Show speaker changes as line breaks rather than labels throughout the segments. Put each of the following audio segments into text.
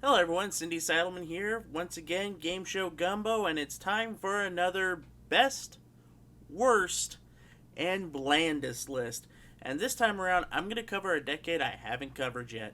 Hello everyone, Cindy Seidelman here, once again, Game Show Gumbo, and it's time for another best, worst, and blandest list. And this time around, I'm going to cover a decade I haven't covered yet.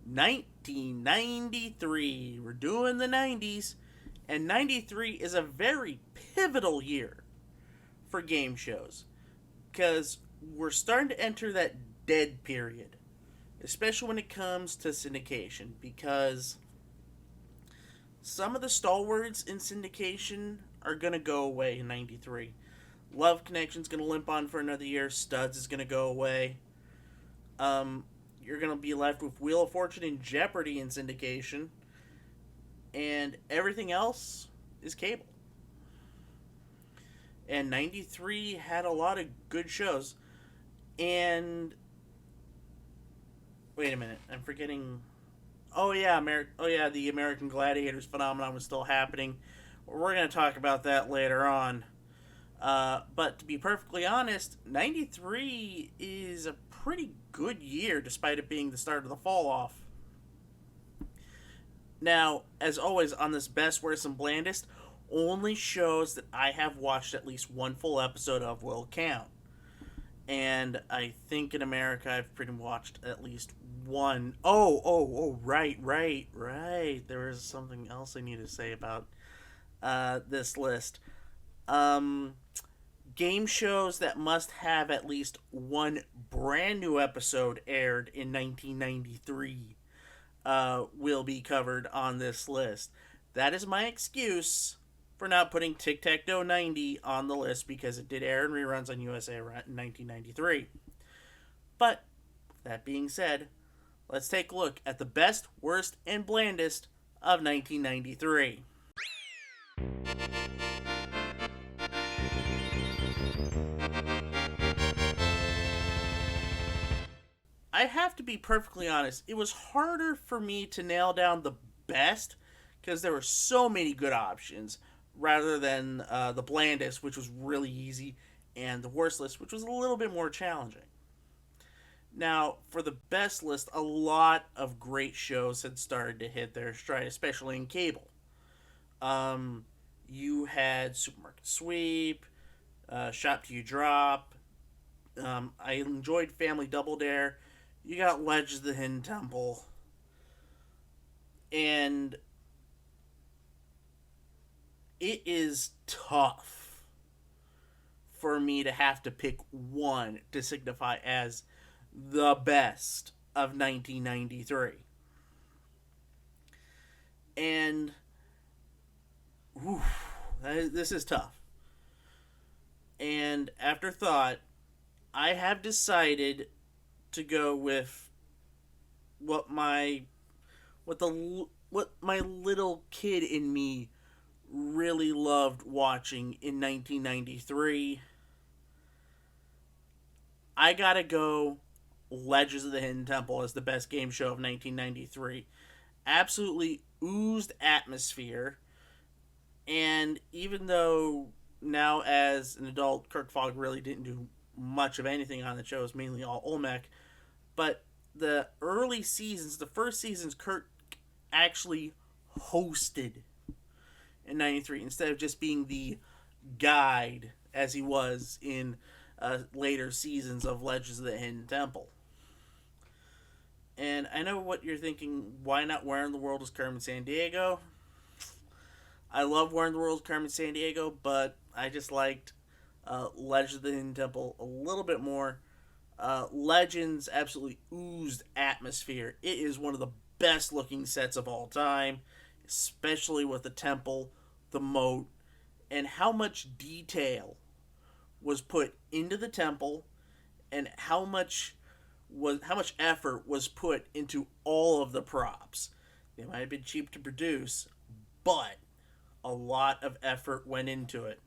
1993. We're doing the 90s, and 93 is a very pivotal year for game shows, because we're starting to enter that dead period, especially when it comes to syndication, because some of the stalwarts in syndication are going to go away in 93. Love Connection's going to limp on for another year. Studs is going to go away. You're going to be left with Wheel of Fortune and Jeopardy in syndication. And everything else is cable. And 93 had a lot of good shows. And wait a minute, I'm forgetting. The American Gladiators phenomenon was still happening. We're going to talk about that later on. But to be perfectly honest, 93 is a pretty good year despite it being the start of the fall off. Now, as always, on this best, worst, and blandest, only shows that I have watched at least one full episode of will count. And I think in America I've pretty much watched at least one. Right. There was something else I need to say about this list. Game shows that must have at least one brand new episode aired in 1993 will be covered on this list. That is my excuse for not putting Tic Tac Toe 90 on the list, because it did air in reruns on USA in 1993. But, that being said, let's take a look at the best, worst, and blandest of 1993. I have to be perfectly honest, it was harder for me to nail down the best because there were so many good options rather than the blandest, which was really easy, and the worst list, which was a little bit more challenging. Now, for the best list, a lot of great shows had started to hit their stride, especially in cable. You had Supermarket Sweep, Shop to You Drop. I enjoyed Family Double Dare. You got Legends of the Hidden Temple. And it is tough for me to have to pick one to signify as the best of 1993. And this is tough. And after thought, I have decided to go with what my little kid in me really loved watching in 1993. I gotta go Legends of the Hidden Temple as the best game show of 1993. Absolutely oozed atmosphere. And even though now as an adult, Kirk Fogg really didn't do much of anything on the show, it was mainly all Olmec. But the early seasons, the first seasons, Kirk actually hosted in 93 instead of just being the guide as he was in later seasons of Legends of the Hidden Temple. And I know what you're thinking, why not Where in the World is Carmen Sandiego? I love Where in the World is Carmen Sandiego, but I just liked Legends of the Hidden Temple a little bit more. Legends absolutely oozed atmosphere. It is one of the best looking sets of all time, especially with the temple, the moat, and how much detail was put into the temple, and how much effort was put into all of the props. They might have been cheap to produce, but a lot of effort went into it.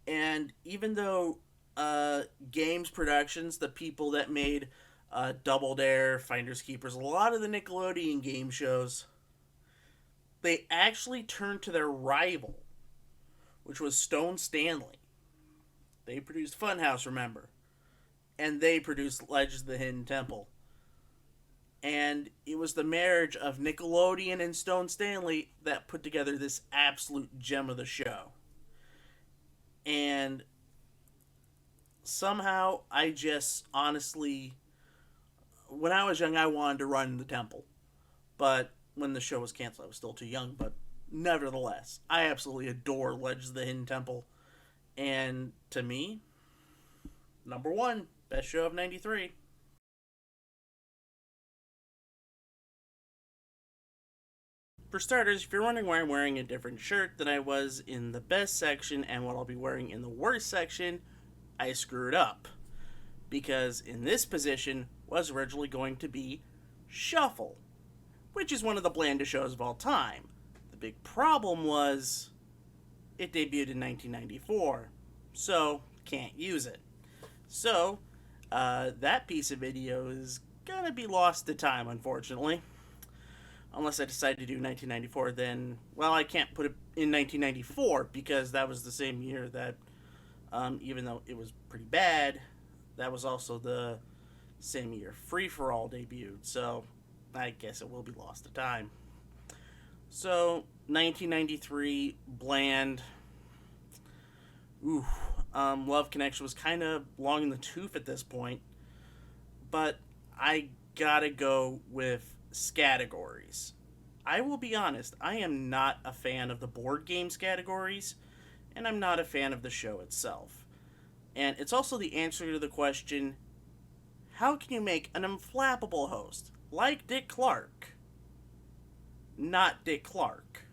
And even though Games Productions, the people that made Double Dare, Finders Keepers, a lot of the Nickelodeon game shows, they actually turned to their rival, which was Stone Stanley. They produced Funhouse, remember? And they produced Legends of the Hidden Temple. And And it was the marriage of Nickelodeon and Stone Stanley that put together this absolute gem of the show. And somehow I just honestly, when I was young, I wanted to run the temple. But when the show was canceled, I was still too young. But nevertheless, I absolutely adore Legends of the Hidden Temple. And to me, number one, best show of 93. For starters, if you're wondering why I'm wearing a different shirt than I was in the best section and what I'll be wearing in the worst section, I screwed up. Because in this position was originally going to be Shuffle, which is one of the blandest shows of all time. The big problem was it debuted in 1994, so can't use it. So, that piece of video is gonna be lost to time, unfortunately. Unless I decide to do 1994, then, well, I can't put it in 1994 because that was the same year that, even though it was pretty bad, that was also the same year Free For All debuted. So, I guess it will be lost to time. So, 1993, bland. Ooh, Love Connection was kind of long in the tooth at this point. But I gotta go with categories. I will be honest, I am not a fan of the board games categories, and I'm not a fan of the show itself. And it's also the answer to the question, how can you make an unflappable host like Dick Clark not Dick Clark?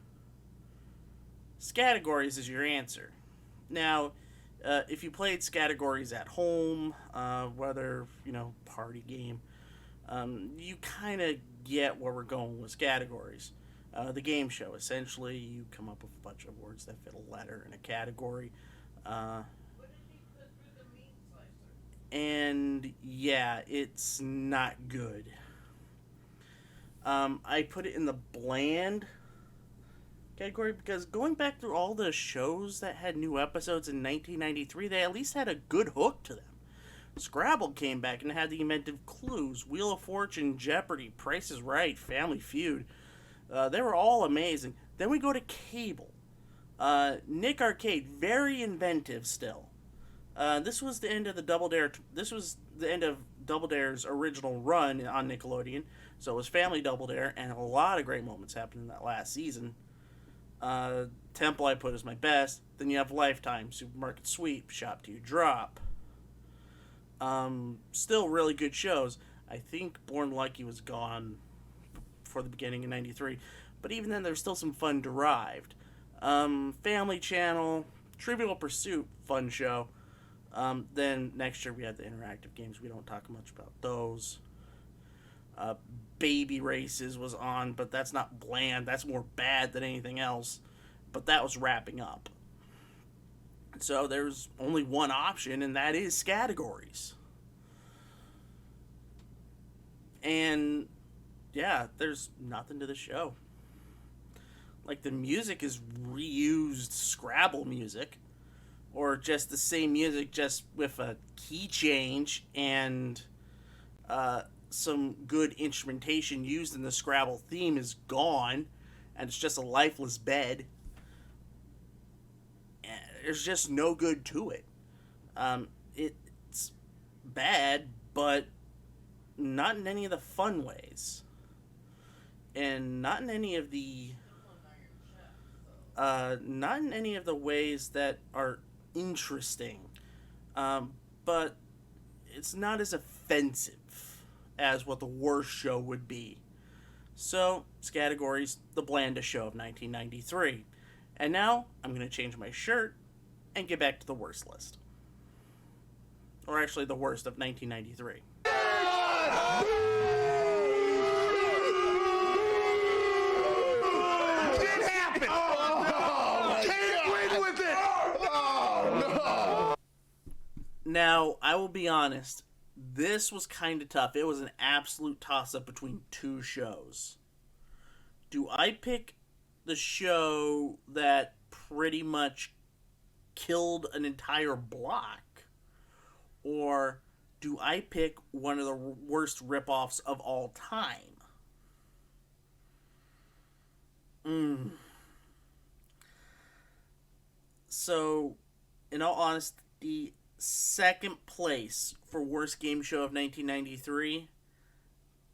Categories is your answer. Now, if you played categories at home, whether, party game, you kind of get where we're going with categories. The game show, essentially, you come up with a bunch of words that fit a letter in a category. And yeah, it's not good. I put it in the bland category because going back through all the shows that had new episodes in 1993, they at least had a good hook to them. Scrabble came back and had the inventive Clues, Wheel of Fortune, Jeopardy, Price is Right, Family Feud. They were all amazing. Then we go to cable. Nick Arcade, very inventive still. This was the end of the Double Dare. This was the end of Double Dare's original run on Nickelodeon. So it was Family Double Dare, and a lot of great moments happened in that last season. Temple I put as my best. Then you have Lifetime, Supermarket Sweep, Shop to Drop. Still really good shows. I think Born Lucky was gone for the beginning of 93. But even then, there's still some fun derived. Family Channel, Trivial Pursuit, fun show. Then next year we had the interactive games. We don't talk much about those. Baby Races was on, but that's not bland. That's more bad than anything else. But that was wrapping up. So there's only one option, and that is categories. And yeah, there's nothing to the show. Like, the music is reused Scrabble music, or just the same music, just with a key change and some good instrumentation used in the Scrabble theme is gone, and it's just a lifeless bed. There's just no good to it. It's bad, but not in any of the fun ways, and not in any of the ways that are interesting. But it's not as offensive as what the worst show would be. So, categories, the blandest show of 1993. And now, I'm going to change my shirt and get back to the worst list. Or actually, the worst of 1993.
It happened! Oh, can't win with it! Oh, no!
Now, I will be honest. This was kind of tough. It was an absolute toss-up between two shows. Do I pick the show that pretty much killed an entire block? Or do I pick one of the worst ripoffs of all time? in all honesty, the second place for worst game show of 1993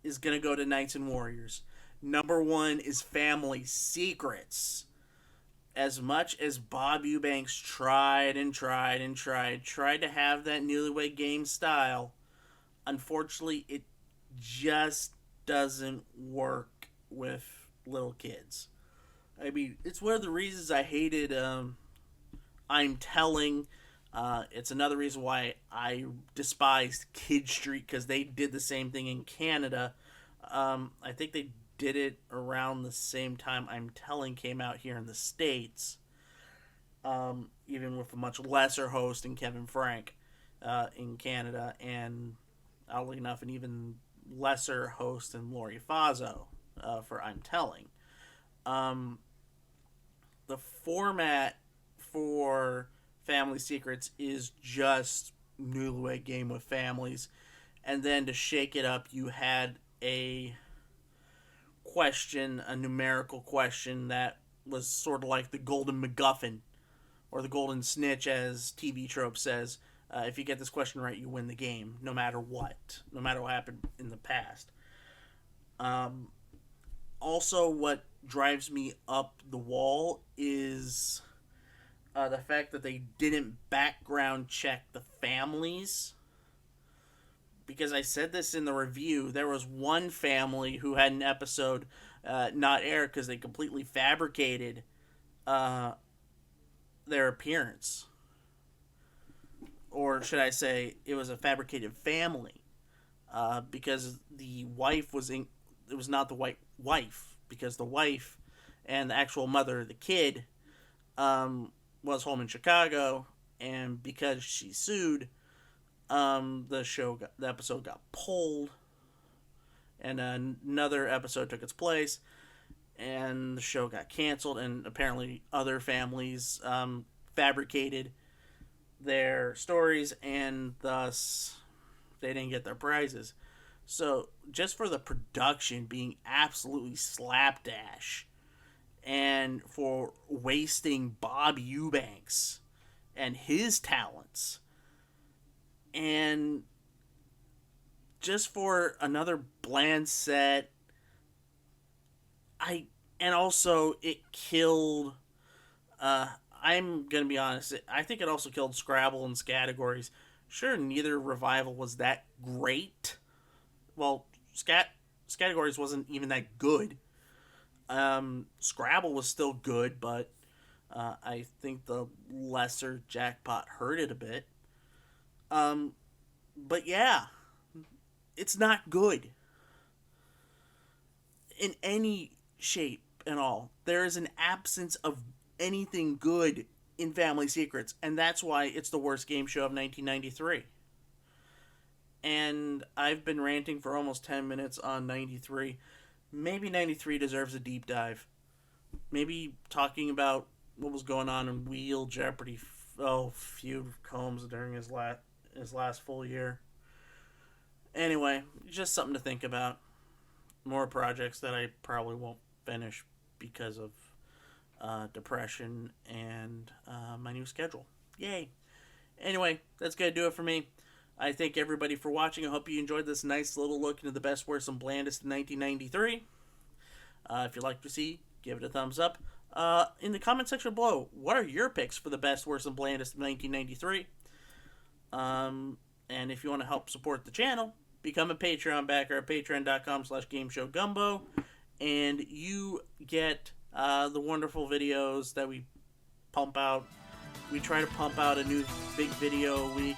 is going to go to Knights and Warriors. Number one is Family Secrets. As much as Bob Eubanks tried to have that Newlywed Game style, unfortunately, it just doesn't work with little kids. I mean, it's one of the reasons I hated I'm Telling. It's another reason why I despised Kid Street, because they did the same thing in Canada. I think they did it around the same time I'm Telling came out here in the States, even with a much lesser host in Kevin Frank in Canada, and oddly enough, an even lesser host in Lori Fazzo for I'm Telling. The format for Family Secrets is just Newlywed Game with families, and then to shake it up, you had a numerical question that was sort of like the Golden MacGuffin, or the Golden Snitch, as TV Trope says. If you get this question right, you win the game, no matter what happened in the past. Also, what drives me up the wall is the fact that they didn't background check the families. Because I said this in the review, there was one family who had an episode not aired because they completely fabricated their appearance. Or should I say, it was a fabricated family. Because the wife it was not the white wife, because the wife and the actual mother of the kid was home in Chicago, and because she sued, the episode got pulled, and another episode took its place, and the show got canceled, and apparently other families fabricated their stories, and thus they didn't get their prizes. So just for the production being absolutely slapdash, and for wasting Bob Eubanks and his talents, and just for another bland set, and also it killed, I'm gonna be honest, I think it also killed Scrabble and Scattergories. Sure, neither revival was that great. Well, Scattergories wasn't even that good. Scrabble was still good, but I think the lesser jackpot hurt it a bit. But yeah, it's not good in any shape and all. There is an absence of anything good in Family Secrets, and that's why it's the worst game show of 1993. And I've been ranting for almost 10 minutes on 93. Maybe 93 deserves a deep dive. Maybe talking about what was going on in Wheel, Jeopardy, feud with Combs during his last full year. Anyway, just something to think about. More projects that I probably won't finish because of depression and my new schedule. Yay! Anyway, that's going to do it for me. I thank everybody for watching. I hope you enjoyed this nice little look into the best, worst, and blandest in 1993. If you'd like to see, give it a thumbs up. In the comment section below, what are your picks for the best, worst, and blandest in 1993? And if you want to help support the channel, become a Patreon backer at patreon.com/gameshowgumbo, and you get the wonderful videos that we pump out. We try to pump out a new big video a week.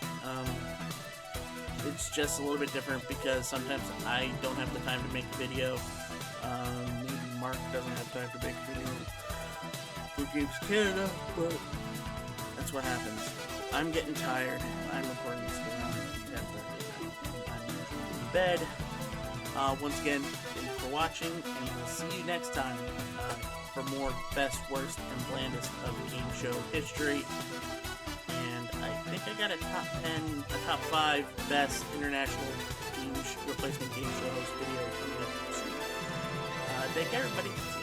It's just a little bit different because sometimes I don't have the time to make a video. Maybe Mark doesn't have time to make a video for Games Canada, but that's what happens. I'm getting tired. I'm recording this around 10:30. I'm in bed. Once again, thank you for watching, and we'll see you next time for more best, worst, and blandest of game show history. And I think I got a top 5 best international replacement game shows video coming up soon. Take care, everybody. See you.